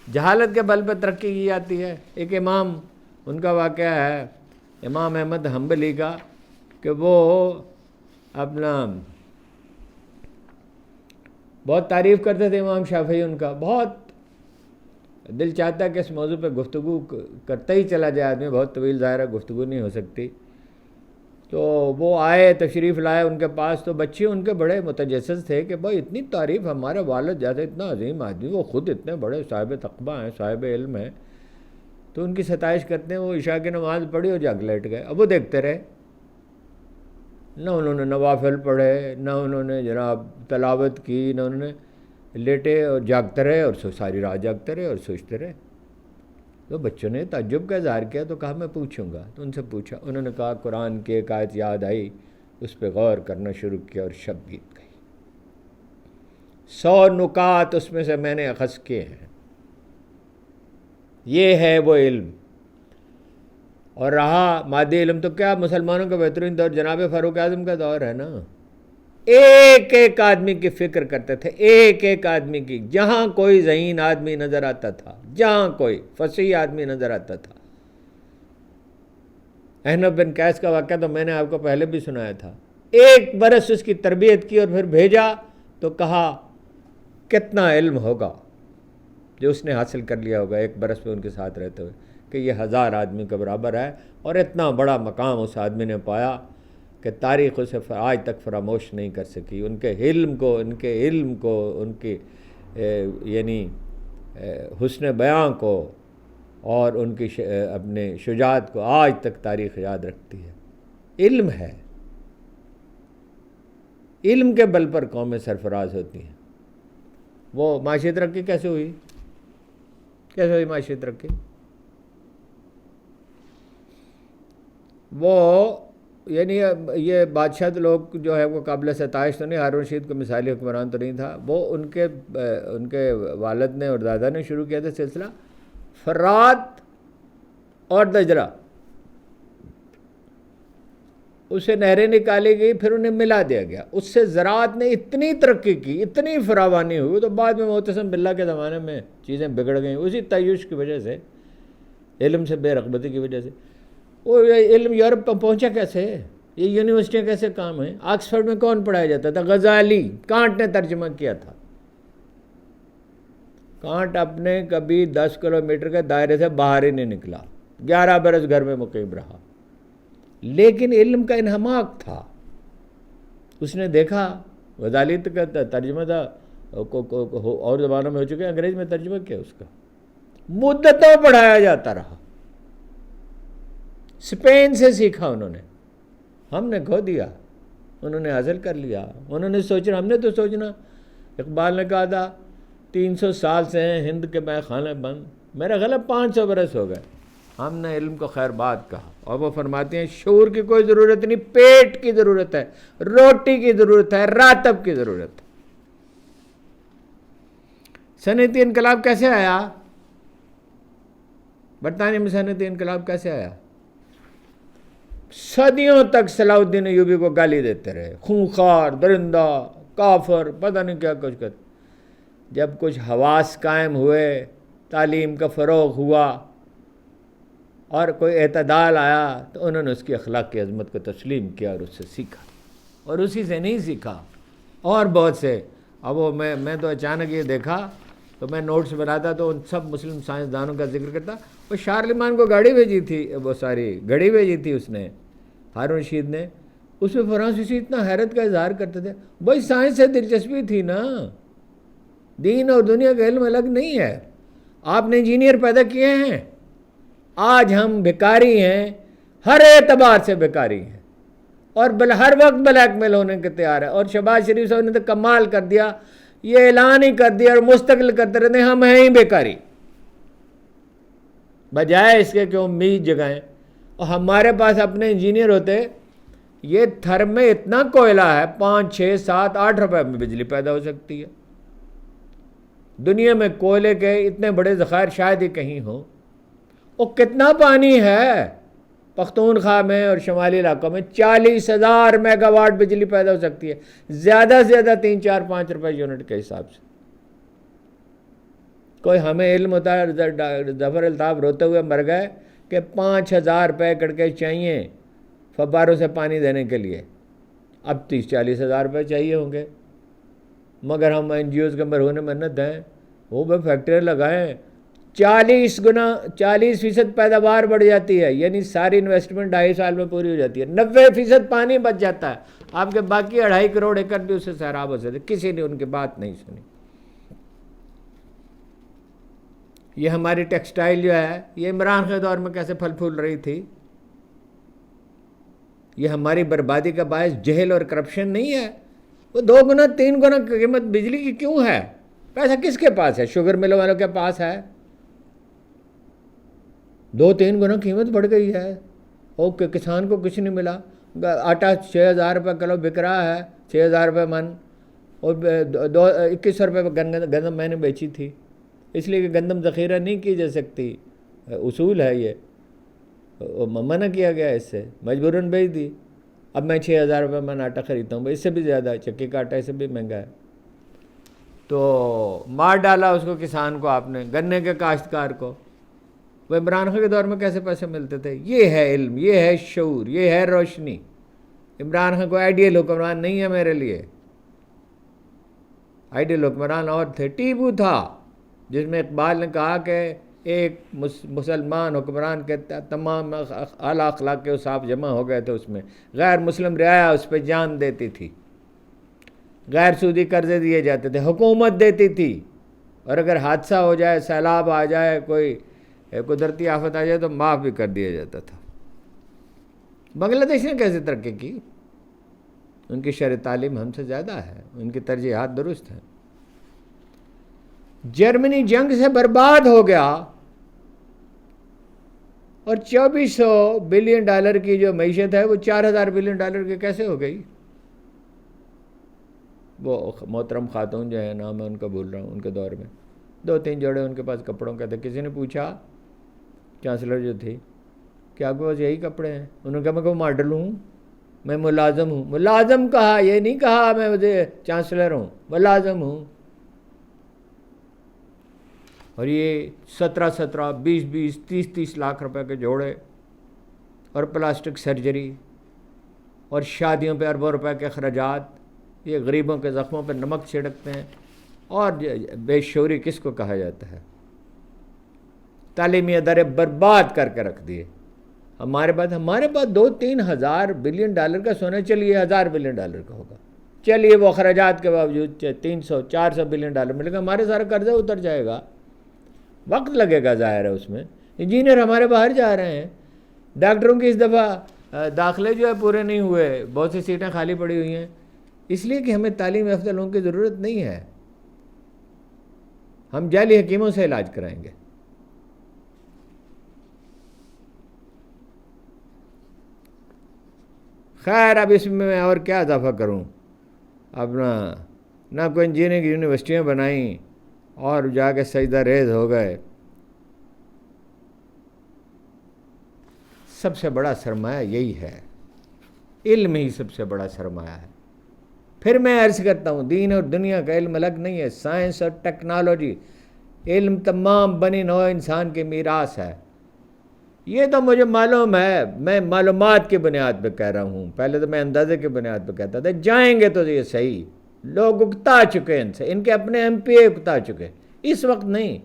جہالت کے بل پہ ترقی کی جاتی ہے. ایک امام، ان کا واقعہ ہے امام احمد حنبلی کا، کہ وہ اپنا بہت تعریف کرتے تھے امام شافعی. ان کا بہت دل چاہتا ہے کہ اس موضوع پہ گفتگو کرتا ہی چلا جائے آدمی، بہت طویل ظاہر ہے گفتگو نہیں ہو سکتی. تو وہ آئے، تشریف لائے ان کے پاس، تو بچے ان کے بڑے متجسس تھے کہ بھائی اتنی تعریف، ہمارے والد جیسے اتنا عظیم آدمی، وہ خود اتنے بڑے صاحب تقویٰ ہیں، صاحب علم ہیں، تو ان کی ستائش کرتے ہیں. وہ عشاء کی نماز پڑھی اور جاگ لیٹ گئے. اب وہ دیکھتے رہے، نہ انہوں نے نوافل پڑھے، نہ انہوں نے جناب تلاوت کی، نہ انہوں نے، لیٹے اور جاگتے رہے، اور ساری رات جاگتے رہے اور سوچتے رہے. تو بچوں نے تعجب کا اظہار کیا، تو کہا میں پوچھوں گا. تو ان سے پوچھا. انہوں نے کہا قرآن کی ایک آیت یاد آئی، اس پہ غور کرنا شروع کیا اور شب بیت گئی. 100 نکات اس میں سے میں نے اخذ کیے ہیں. یہ ہے وہ علم. اور رہا مادی علم تو کیا، مسلمانوں کا بہترین دور جناب فاروق اعظم کا دور ہے نا. ایک ایک آدمی کی فکر کرتے تھے، ایک ایک آدمی کی. جہاں کوئی ذہین آدمی نظر آتا تھا، جہاں کوئی فصیح آدمی نظر آتا تھا. احنف بن قیس کا واقعہ تو میں نے آپ کو پہلے بھی سنایا تھا. 1 برس اس کی تربیت کی اور پھر بھیجا، تو کہا کتنا علم ہوگا جو اس نے حاصل کر لیا ہوگا 1 برس پہ ان کے ساتھ رہتے ہوئے، کہ یہ 1000 آدمی کے برابر ہے. اور اتنا بڑا مقام اس آدمی نے پایا کہ تاریخ اسے آج تک فراموش نہیں کر سکی. ان کے علم کو، ان کی یعنی حسن بیان کو، اور ان کی اپنے شجاعت کو آج تک تاریخ یاد رکھتی ہے. علم ہے. علم کے بل پر قومیں سرفراز ہوتی ہیں. وہ معاشی ترقی کیسے ہوئی؟ کیسے ہوئی معاشی ترقی؟ وہ یعنی یہ بادشاہ لوگ جو ہے وہ قابل ستائش تو نہیں، ہارون رشید کو مثالی حکمران تو نہیں تھا. وہ ان کے والد نے اور دادا نے شروع کیا تھا سلسلہ فرات اور دجلہ. اسے نہریں نکالی گئی، پھر انہیں ملا دیا گیا. اس سے زراعت نے اتنی ترقی کی، اتنی فراوانی ہوئی، تو بعد میں معتصم باللہ کے زمانے میں چیزیں بگڑ گئیں اسی تعیش کی وجہ سے، علم سے بے رغبتی کی وجہ سے. وہ علم یورپ پر پہنچا کیسے؟ یہ یونیورسٹیاں کیسے کام ہیں؟ آکسفورڈ میں کون پڑھایا جاتا تھا؟ غزالی. کانٹ نے ترجمہ کیا تھا. کانٹ اپنے کبھی 10 کلومیٹر کے دائرے سے باہر ہی نہیں نکلا، 11 برس گھر میں مقیم رہا. لیکن علم کا انہماک تھا. اس نے دیکھا، غزالی کا ترجمہ تھا اور زبانوں میں ہو چکے، انگریز میں ترجمہ کیا اس کا، مدتوں پڑھایا جاتا رہا. اسپین سے سیکھا انہوں نے، ہم نے کھو دیا، انہوں نے حاصل کر لیا. انہوں نے سوچنا، ہم نے تو سوچنا. اقبال نے کہا تھا 300 سال سے ہیں ہند کے میں خانے بند، میرا غلط 500 برس ہو گئے، ہم نے علم کو خیر بات کہا۔ اور وہ فرماتے ہیں شعور کی کوئی ضرورت نہیں، پیٹ کی ضرورت ہے، روٹی کی ضرورت ہے، راتب کی ضرورت ہے۔ صنعتی انقلاب کیسے آیا؟ برطانیہ میں صنعتی انقلاب کیسے آیا؟ صدیوں تک صلاح الدین ایوبی کو گالی دیتے رہے، خونخوار، درندہ، کافر، پتہ نہیں کیا کچھ کرتے۔ جب کچھ حواس قائم ہوئے، تعلیم کا فروغ ہوا اور کوئی اعتدال آیا تو انہوں نے اس کی اخلاق کی عظمت کو تسلیم کیا اور اس سے سیکھا، اور اسی سے نہیں سیکھا اور بہت سے۔ اب وہ میں تو اچانک یہ دیکھا تو میں نوٹس بناتا تو ان سب مسلم سائنسدانوں کا ذکر کرتا۔ وہ شارلمان کو گاڑی بھیجی تھی، وہ ساری گھڑی بھیجی تھی اس نے، ہارون رشید نے، اس میں فرانسیسی اتنا حیرت کا اظہار کرتے تھے۔ بھائی سائنس سے دلچسپی تھی نا، دین اور دنیا کا علم الگ نہیں ہے۔ آپ نے انجینئر پیدا کیے ہیں، آج ہم بیکاری ہیں، ہر اعتبار سے بیکاری ہیں، اور ہر وقت بلیک میل ہونے کے تیار ہے۔ اور شہباز شریف صاحب نے تو کمال کر دیا، یہ اعلان ہی کر دیا اور مستقل کرتے رہتے ہیں ہم ہیں ہی بیکاری، بجائے اس کے کہ امید جگائیں۔ اور ہمارے پاس اپنے انجینئر ہوتے، یہ تھر میں اتنا کوئلہ ہے، 5 6 7 8 روپے میں بجلی پیدا ہو سکتی ہے۔ دنیا میں کوئلے کے اتنے بڑے ذخائر شاید ہی کہیں ہوں۔ اور کتنا پانی ہے پختونخوا میں اور شمالی علاقوں میں، 40,000 میگا واٹ بجلی پیدا ہو سکتی ہے، زیادہ سے زیادہ 3 4 5 روپے یونٹ کے حساب سے۔ کوئی ہمیں علم ہوتا ہے، ظفر الطاف روتے ہوئے مر گئے کہ 5,000 روپے ایکڑ کے چاہیے فواروں سے پانی دینے کے لیے، اب 30-40 ہزار روپے چاہیے ہوں گے، مگر ہم NGOs کے مرہون منت ہیں، وہ بھی فیکٹری لگائیں، 40% پیداوار بڑھ جاتی ہے، یعنی ساری انویسٹمنٹ 2.5 سال میں پوری ہو جاتی ہے، 90% پانی بچ جاتا ہے، آپ کے باقی 2.5 کروڑ ایکڑ بھی اس سے سیراب ہو سکتے۔ کسی نے ان کی بات نہیں سنی۔ یہ ہماری ٹیکسٹائل جو ہے، یہ عمران کے دور میں کیسے پھل پھول رہی تھی؟ یہ ہماری بربادی کا باعث جہل اور کرپشن نہیں ہے؟ وہ 2 گنا 3 گنا قیمت بجلی کی کیوں ہے؟ پیسہ کس کے پاس ہے؟ شوگر ملوں والوں کے پاس ہے۔ 2-3 گنا قیمت بڑھ گئی ہے، اوکے، کسان کو کچھ نہیں ملا۔ آٹا 6,000 روپے کلو بک رہا ہے، 6,000 روپے من، اور 2100 روپے گندم میں نے بیچی تھی، اس لیے کہ گندم ذخیرہ نہیں کی جا سکتی، اصول ہے یہ، منع کیا گیا اس سے، مجبوراً بیچ دی۔ اب میں 6,000 روپے من آٹا خریدتا ہوں، اس سے بھی زیادہ، چکی کا آٹا اس سے بھی مہنگا ہے۔ تو مار ڈالا اس کو، کسان کو آپ نے، گنے کے کاشتکار کو۔ وہ عمران خان کے دور میں کیسے پیسے ملتے تھے؟ یہ ہے علم، یہ ہے شعور، یہ ہے روشنی۔ عمران خان کو آئیڈیل حکمران نہیں ہے میرے لیے، آئیڈیل حکمران اور تھے۔ ٹیپو تھا، جس میں اقبال نے کہا کہ ایک مسلمان حکمران کے تمام اعلیٰ اخلاق کے اوصاف جمع ہو گئے تھے، اس میں غیر مسلم رعایا اس پہ جان دیتی تھی، غیر سودی قرضے دیے جاتے تھے، حکومت دیتی تھی، اور اگر حادثہ ہو جائے، سیلاب آ جائے، کوئی قدرتی آفت آ جائے تو معاف بھی کر دیا جاتا تھا۔ بنگلہ دیش نے کیسے ترقی کی؟ ان کی شرح تعلیم ہم سے زیادہ ہے، ان کی ترجیحات درست ہیں۔ جرمنی جنگ سے برباد ہو گیا، اور 2400 بلین ڈالر کی جو معیشت ہے وہ 4000 بلین ڈالر کی کیسے ہو گئی؟ وہ محترم خاتون جو ہے، نام میں ان کا بھول رہا ہوں، ان کے دور میں 2-3 جوڑے ان کے پاس کپڑوں کے تھے۔ کسی نے پوچھا، چانسلر جو تھی، کہ آپ کے پاس یہی کپڑے ہیں؟ انہوں نے کہا میں کوئی ماڈل ہوں، میں ملازم ہوں۔ ملازم کہا، یہ نہیں کہا میں چانسلر ہوں، ملازم ہوں۔ اور یہ 17-17 20-20 30-30 لاکھ روپے کے جوڑے، اور پلاسٹک سرجری، اور شادیوں پہ اربوں روپے کے اخراجات، یہ غریبوں کے زخموں پہ نمک چھڑکتے ہیں۔ اور بے شعوری کس کو کہا جاتا ہے؟ تعلیمی ادارے برباد کر کے رکھ دیے۔ ہمارے پاس 2-3 ہزار بلین ڈالر کا سونا، چلیے 1000 بلین ڈالر کا ہوگا، چلیے وہ اخراجات کے باوجود 300-400 بلین ڈالر ملے گا، ہمارے سارا قرضہ اتر جائے گا، وقت لگے گا، ظاہر ہے۔ اس میں انجینئر ہمارے باہر جا رہے ہیں، ڈاکٹروں کی اس دفعہ داخلے جو ہے پورے نہیں ہوئے، بہت سی سیٹیں خالی پڑی ہوئی ہیں، اس لیے کہ ہمیں تعلیم یافتہ لوگوں کی ضرورت نہیں ہے۔ ہم جعلی حکیموں سے علاج کرائیں گے. خیر اب اس میں اور کیا اضافہ کروں. اپنا نہ کوئی انجینئرنگ یونیورسٹیاں بنائیں اور جا کے سجدہ ریز ہو گئے. سب سے بڑا سرمایہ یہی ہے، علم ہی سب سے بڑا سرمایہ ہے. پھر میں عرض کرتا ہوں دین اور دنیا کا علم الگ نہیں ہے، سائنس اور ٹیکنالوجی علم تمام بنی نوع انسان کی میراث ہے. یہ تو مجھے معلوم ہے، میں معلومات کی بنیاد پہ کہہ رہا ہوں، پہلے تو میں اندازے کی بنیاد پہ کہتا تھا. جائیں گے تو یہ صحیح، لوگ اکتا چکے ان سے، ان کے اپنے ایم پی اے اکتا چکے. اس وقت نہیں،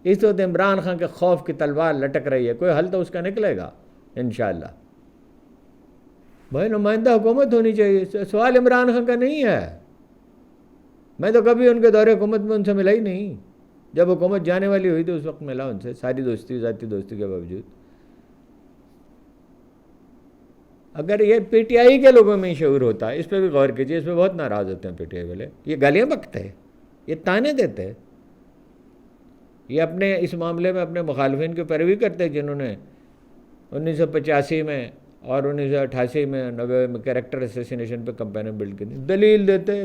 اس وقت عمران خان کے خوف کی تلوار لٹک رہی ہے، کوئی حل تو اس کا نکلے گا انشاءاللہ. بھائی نمائندہ حکومت ہونی چاہیے، سوال عمران خان کا نہیں ہے. میں تو کبھی ان کے دور حکومت میں ان سے ملا ہی نہیں. جب حکومت جانے والی ہوئی تو اس وقت ملا ان سے، ساری دوستی ذاتی دوستی کے باوجود. اگر یہ پی ٹی آئی کے لوگوں میں شعور ہوتا ہے، اس پہ بھی غور کیجیے، اس پہ بہت ناراض ہوتے ہیں پی ٹی آئی والے. یہ گالیاں بکتے ہیں، یہ تانے دیتے ہیں، یہ اپنے اس معاملے میں اپنے مخالفین کی پیروی کرتے ہیں جنہوں نے 1985 میں اور 1988 میں 90 میں کریکٹر اسیسینیشن پہ کمپینیں بلڈ کی. دلیل دیتے،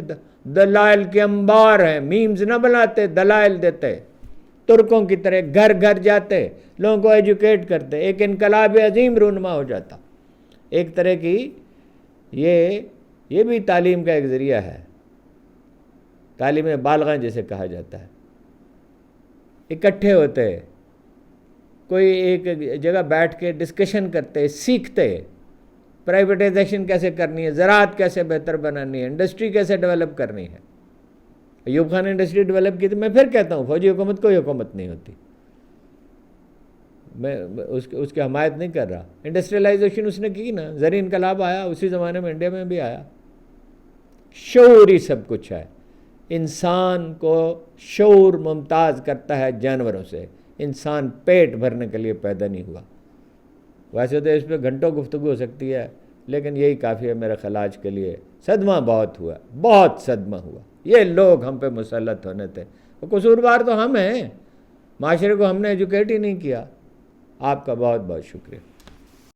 دلائل کے انبار ہیں، میمز نہ بناتے، دلائل دیتے. ترکوں کی طرح گھر گھر جاتے، لوگوں کو ایجوکیٹ کرتے، ایک انقلاب عظیم رونما ہو جاتا. ایک طرح کی یہ بھی تعلیم کا ایک ذریعہ ہے، تعلیم بالغاں جسے کہا جاتا ہے. اکٹھے ہوتے، کوئی ایک جگہ بیٹھ کے ڈسکشن کرتے، سیکھتے پرائیویٹائزیشن کیسے کرنی ہے، زراعت کیسے بہتر بنانی ہے، انڈسٹری کیسے ڈیولپ کرنی ہے. ایوب خان نے انڈسٹری ڈیولپ کی تھی. میں پھر کہتا ہوں فوجی حکومت کوئی حکومت نہیں ہوتی، میں اس کی حمایت نہیں کر رہا. انڈسٹریلائزیشن اس نے کی نا، زرعی انقلاب آیا اسی زمانے میں، انڈیا میں بھی آیا. شعور ہی سب کچھ ہے. انسان کو شعور ممتاز کرتا ہے جانوروں سے. انسان پیٹ بھرنے کے لیے پیدا نہیں ہوا. ویسے تو اس پہ گھنٹوں گفتگو ہو سکتی ہے، لیکن یہی کافی ہے میرے خیال آج کے لیے. صدمہ بہت ہوا، بہت صدمہ ہوا. یہ لوگ ہم پہ مسلط ہونے تھے، قصوروار تو ہم ہیں، معاشرے کو ہم نے ایجوکیٹ ہی نہیں کیا. آپ کا بہت بہت شکریہ.